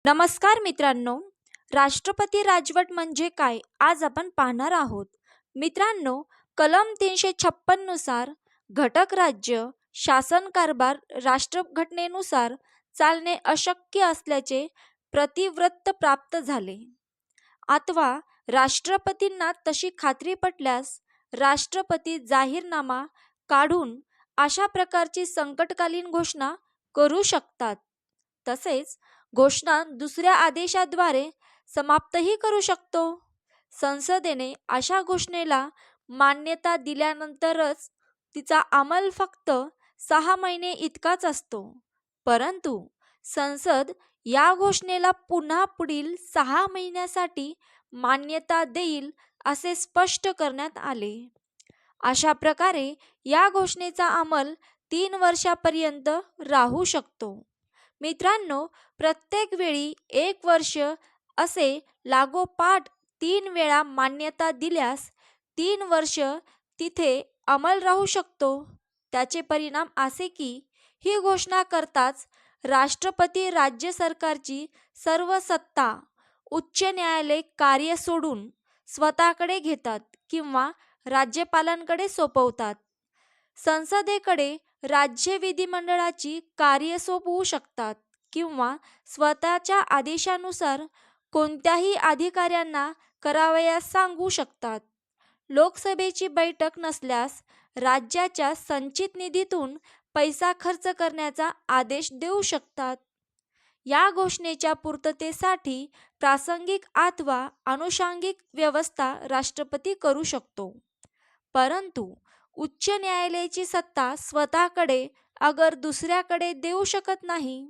नमस्कार मित्रांनो, राष्ट्रपती राजवट म्हणजे काय आज आपण पाहणार आहोत. मित्रांनो, कलम 356 नुसार घटक राज्य शासन कारभार राष्ट्रघटनेनुसार चालणे अशक्य असल्याचे प्रतिवृत्त प्राप्त झाले. अथवा राष्ट्रपतींना तशी खात्री पटल्यास राष्ट्रपती जाहीरनामा काढून अशा प्रकारची संकटकालीन घोषणा करू शकतात. तसेच घोषणा दुसऱ्या आदेशाद्वारे समाप्तही करू शकतो. संसदेने अशा घोषणेला मान्यता दिल्यानंतरच तिचा अंमल फक्त 6 महिने इतकाच असतो. परंतु संसद या घोषणेला पुन्हा पुढील 6 महिन्यासाठी मान्यता देईल असे स्पष्ट करण्यात आले. अशा प्रकारे या घोषणेचा अंमल 3 वर्षापर्यंत राहू शकतो. मित्रांनो, प्रत्येक वेळी 1 वर्ष असे लागोपाठ 3 वेळा मान्यता दिल्यास 3 वर्ष तिथे अंमल राहू शकतो. त्याचे परिणाम असे की ही घोषणा करताच राष्ट्रपती राज्य सरकारची सर्व सत्ता उच्च न्यायालय कार्य सोडून स्वतःकडे घेतात किंवा राज्यपालांकडे सोपवतात. संसदेकडे राज्य विधिमंडळाची कार्य सोपवू शकतात किंवा स्वतःच्या आदेशानुसार कोणत्याही अधिकाऱ्यांना करावयास सांगू शकतात. लोकसभेची बैठक नसल्यास राज्याच्या संचित निधीतून पैसा खर्च करण्याचा आदेश देऊ शकतात. या घोषणेच्या पूर्ततेसाठी प्रासंगिक अथवा अनुषंगिक व्यवस्था राष्ट्रपती करू शकतो. परंतु उच्च न्यायालयाची सत्ता स्वतःकडे अगर दुसऱ्याकडे देऊ शकत नाही.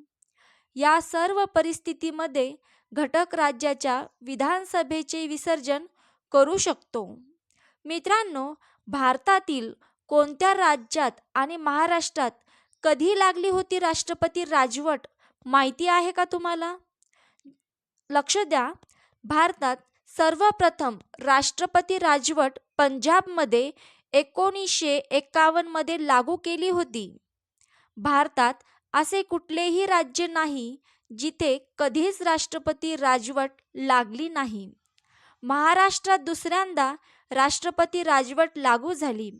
या सर्व परिस्थितीमध्ये घटक राज्याच्या विधानसभेचे विसर्जन करू शकतो. मित्रांनो, भारतातील कोणत्या राज्यात आणि महाराष्ट्रात कधी लागली होती राष्ट्रपती राजवट माहिती आहे का तुम्हाला? लक्ष द्या. भारतात सर्वप्रथम राष्ट्रपती राजवट पंजाबमध्ये 1951 मध्ये लागू केली होती. भारतात असे कुठलेही राज्य नाही जिथे कधीच राष्ट्रपती राजवट लागली नाही. महाराष्ट्रात दुसऱ्यांदा राष्ट्रपती राजवट लागू झाली.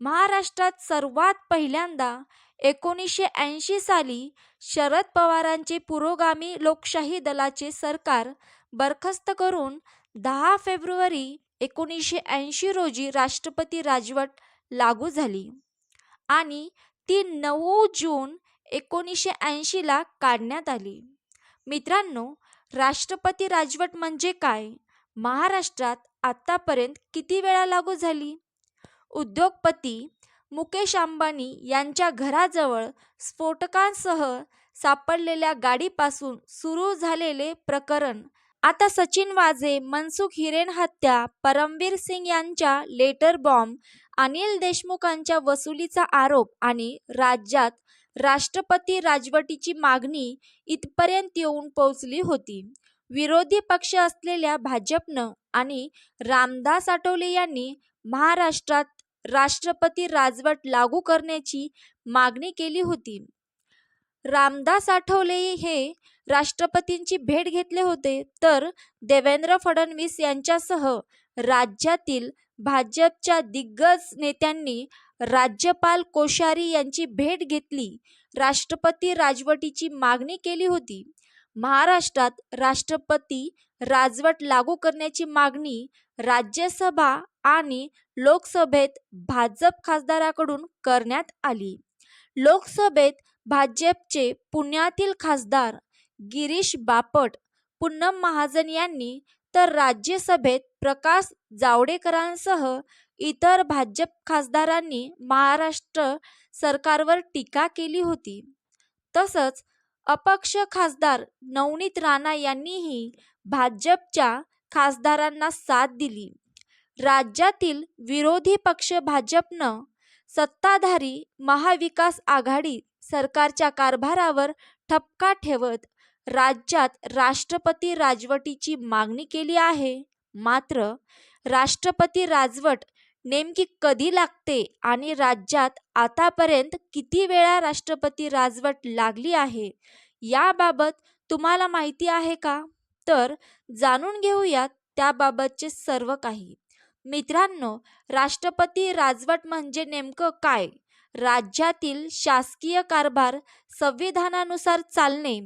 महाराष्ट्रात सर्वात पहिल्यांदा 1980 साली शरद पवारांचे पुरोगामी लोकशाही दलाचे सरकार बरखास्त करून 10 फेब्रुवारी 1980 रोजी राष्ट्रपती राजवट लागू झाली आणि ती 9 जून 1980 ला काढण्यात आली. मित्रांनो, राष्ट्रपती राजवट म्हणजे काय? महाराष्ट्रात आतापर्यंत किती वेळा लागू झाली? उद्योगपती मुकेश अंबानी यांच्या घराजवळ स्फोटकांसह सापडलेल्या गाडीपासून सुरू झालेले प्रकरण, आता सचिन वाझे, मनसुख हिरेन हत्या, परमवीर सिंग यांच्या लेटर बॉम्ब, अनिल देशमुखांच्या वसुलीचा आरोप आणि राज्यात राष्ट्रपती राजवटीची मागणी इथपर्यंत येऊन पोहोचली होती. विरोधी पक्ष असलेल्या भाजपनं आणि रामदास आठवले यांनी महाराष्ट्रात राष्ट्रपती राजवट लागू करण्याची मागणी केली होती. रामदास आठवले हे राष्ट्रपतींची भेट घेतले होते, तर देवेंद्र फडणवीस यांच्यासह राज्यातील भाजपच्या दिग्गज नेत्यांनी राज्यपाल कोश्यारी यांची भेट घेतली, राष्ट्रपती राजवटीची मागणी केली होती. महाराष्ट्रात राष्ट्रपती राजवट लागू करण्याची मागणी राज्यसभा आणि लोकसभेत भाजप खासदाराकडून करण्यात आली. लोकसभेत भाजपचे पुण्यातील खासदार गिरीश बापट, पूनम महाजन यांनी, तर राज्यसभेत प्रकाश जावडेकरांसह इतर भाजप खासदारांनी महाराष्ट्र सरकारवर टीका केली होती. तसंच अपक्ष खासदार नवनीत राणा यांनीही भाजपच्या खासदारांना साथ दिली. राज्यातील विरोधी पक्ष भाजपनं सत्ताधारी महाविकास आघाडी सरकारच्या कारभारावर ठपका ठेवत राज्यात राष्ट्रपती राजवटीची मागणी केली आहे. मात्र राष्ट्रपती राजवट नेमकी कधी लागते आणि राज्यात आतापर्यंत किती वेळा राष्ट्रपती राजवट लागली आहे याबाबत तुम्हाला माहिती आहे का? तर जाणून घेऊयात त्याबाबतचे सर्व काही. मित्रांनो, राष्ट्रपती राजवट म्हणजे नेमकं काय? राज्यातील शासकीय कारभार संविधानानुसार चालणे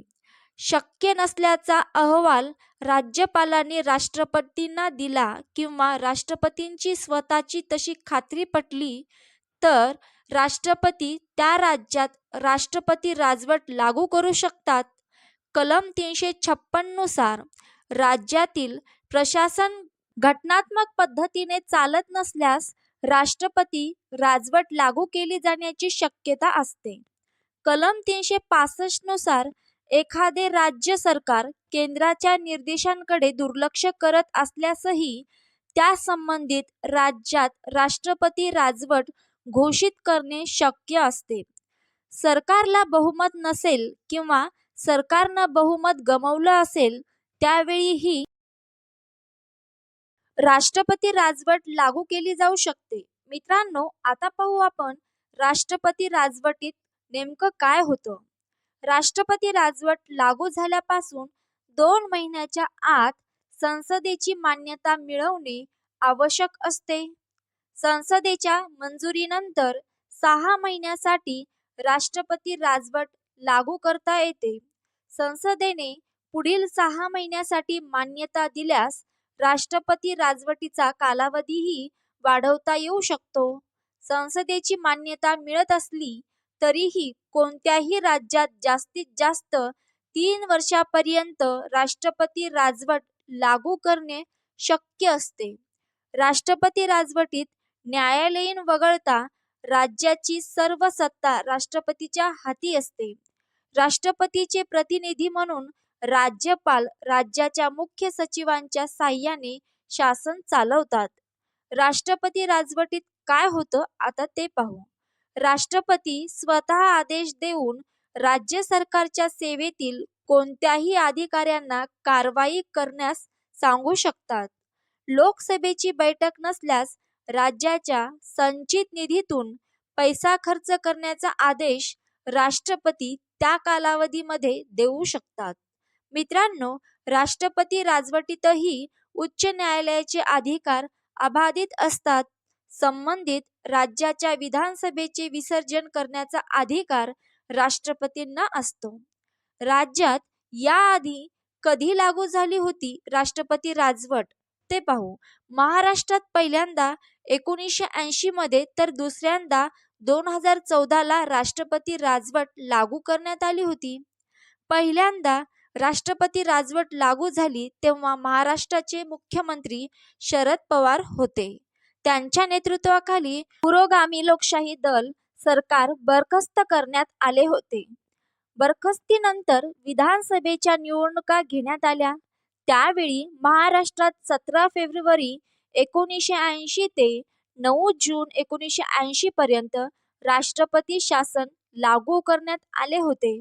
शक्य नसल्याचा अहवाल राज्यपालांनी राष्ट्रपतींना दिला किंवा राष्ट्रपतींची स्वतःची तशी खात्री पटली तर राष्ट्रपती त्या राज्यात राष्ट्रपती राजवट लागू करू शकतात. कलम 356 नुसार राज्यातील प्रशासन घटनात्मक पद्धतीने चालत नसल्यास राष्ट्रपती राजवट लागू केली जाण्याची शक्यता असते. कलम 365 नुसार एखादे राज्य सरकार केंद्राच्या निर्देशांकडे दुर्लक्ष करत असल्यासही त्या संबंधित राज्यात राष्ट्रपती राजवट घोषित करणे शक्य असते. सरकारला बहुमत नसेल किंवा सरकारनं बहुमत गमावलं असेल त्यावेळीही राष्ट्रपती राजवट लागू केली जाऊ शकते. मित्रांनो, आता पाहू आपण राष्ट्रपती राजवटीत नेमकं काय होतं. राष्ट्रपती राजवट लागू झाल्यापासून 2 महिन्याच्या आत संसदेची मान्यता मिळवणे आवश्यक असते. संसदेच्या मंजुरीनंतर 6 महिन्यासाठी राष्ट्रपती राजवट लागू करता येते. संसदेने पुढील 6 महिन्यासाठी मान्यता दिल्यास राष्ट्रपती राजवटीचा कालावधीही वाढवता येऊ शकतो. संसदेची मान्यता मिळत असली तरीही कोणत्याही राज्यात जास्तीत जास्त 3 वर्षापर्यंत राष्ट्रपती राजवट लागू करणे शक्य असते. राष्ट्रपती राजवटीत न्यायालयीन वगळता राज्याची सर्व सत्ता राष्ट्रपतीच्या हाती असते. राष्ट्रपतीचे प्रतिनिधी म्हणून राज्यपाल राज्याच्या मुख्य सचिवांच्या साह्याने शासन चालवतात. राष्ट्रपती राजवटीत काय होतं आता ते पाहू. राष्ट्रपती स्वतः आदेश देऊन राज्य सरकारच्या सेवेतील कोणत्याही अधिकाऱ्यांना कारवाई करण्यास सांगू शकतात. लोकसभेची बैठक नसल्यास राज्याच्या संचित निधीतून पैसा खर्च करण्याचा आदेश राष्ट्रपती त्या कालावधीमध्ये देऊ शकतात. मित्रांनो, राष्ट्रपती राजवटीतही उच्च न्यायालयाचे अधिकार अबाधित असतात. संबंधित राज्याच्या विधानसभेचे विसर्जन करण्याचा अधिकार राष्ट्रपतींना असतो. राज्यात याआधी कधी लागू झाली होती राष्ट्रपती राजवट ते पाहू. महाराष्ट्रात पहिल्यांदा 1980 मध्ये तर दुसऱ्यांदा 2014 ला राष्ट्रपती राजवट लागू करण्यात आली होती. पहिल्यांदा राष्ट्रपती राजवट लागू झाली तेव्हा महाराष्ट्राचे मुख्यमंत्री शरद पवार होते. त्यांच्या नेतृत्वाखाली पुरोगामी लोकशाही दल सरकार बरखास्त करण्यात आले होते. बरखास्तीनंतर विधानसभेच्या निवडणुका घेण्यात आल्या. त्यावेळी महाराष्ट्रात 17 फेब्रुवारी 1980 ते 9 जून 1980 पर्यंत राष्ट्रपती शासन लागू करण्यात आले होते.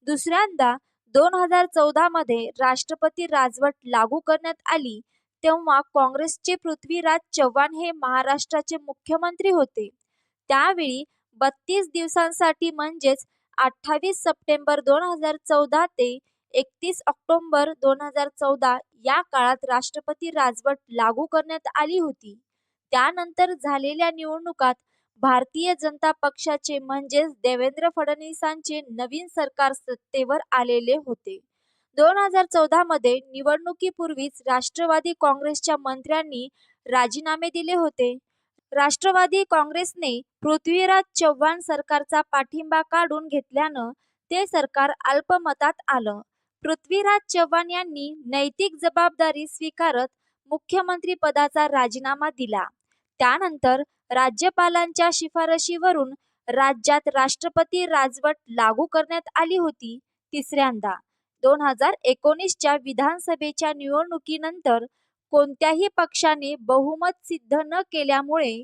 दुसऱ्यांदा 2014 मध्ये राष्ट्रपती राजवट लागू करण्यात आली तेव्हा काँग्रेसचे पृथ्वीराज चव्हाण हे महाराष्ट्राचे मुख्यमंत्री होते. त्यावेळी 32 दिवसांसाठी म्हणजेच 28 सप्टेंबर 2014 ते 31 ऑक्टोबर 2014 या काळात राष्ट्रपती राजवट लागू करण्यात आली होती. त्यानंतर झालेल्या निवडणुकात भारतीय जनता पक्षाचे म्हणजेच देवेंद्र फडणवीसांचे नवीन सरकार सत्तेवर आलेले होते. 2014 मध्ये निवडणुकीपूर्वीच राष्ट्रवादी काँग्रेसच्या मंत्र्यांनी राजीनामे दिले होते. राष्ट्रवादी काँग्रेसने पृथ्वीराज चव्हाण सरकारचा पाठिंबा काढून घेतल्यानं ते सरकार अल्पमतात आलं. पृथ्वीराज चव्हाण यांनी नैतिक जबाबदारी स्वीकारत मुख्यमंत्री पदाचा राजीनामा दिला. त्यानंतर राज्यपालांच्या शिफारशीवरून राज्यात राष्ट्रपती राजवट लागू करण्यात आली होती. तिसऱ्यांदा 2019च्या विधानसभेच्या निवडणुकीनंतर कोणत्याही पक्षाने बहुमत सिद्ध न केल्यामुळे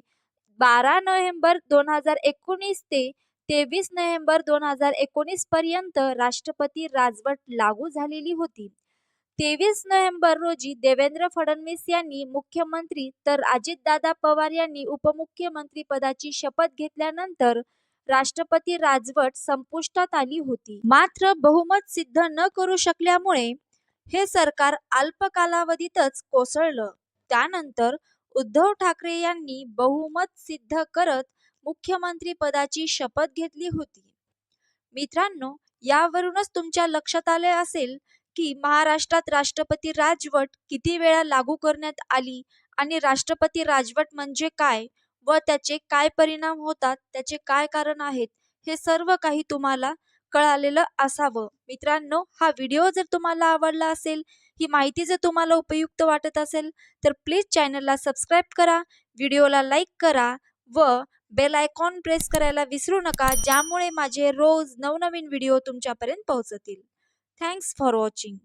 12 नोव्हेंबर 2019 ते 23 नोव्हेंबर 2019 पर्यंत राष्ट्रपती राजवट लागू झालेली होती. 23 नोव्हेंबर रोजी देवेंद्र फडणवीस यांनी मुख्यमंत्री तर अजितदादा पवार यांनी उपमुख्यमंत्री पदाची शपथ घेतल्यानंतर राष्ट्रपती राजवट संपुष्टात आली होती. मात्र बहुमत सिद्ध न करू शकल्यामुळे हे सरकार अल्प कालावधीतच कोसळलं. त्यानंतर उद्धव ठाकरे यांनी बहुमत सिद्ध करत मुख्यमंत्री पदाची शपथ घेतली होती. मित्रांनो, यावरूनच तुमच्या लक्षात आले असेल की महाराष्ट्रात राष्ट्रपती राजवट किती वेळा लागू करण्यात आली आणि राष्ट्रपती राजवट म्हणजे काय व त्याचे काय परिणाम होतात, त्याचे काय कारण आहेत, हे सर्व काही तुम्हाला कळालेलं असावं. मित्रांनो, हा व्हिडिओ जर तुम्हाला आवडला असेल, ही माहिती जर तुम्हाला उपयुक्त वाटत असेल, तर प्लीज चॅनलला सबस्क्राईब करा, व्हिडिओला लाईक करा व बेल आयकॉन प्रेस करायला विसरू नका, ज्यामुळे माझे रोज नवनवीन व्हिडिओ तुमच्यापर्यंत पोहोचतील. Thanks for watching.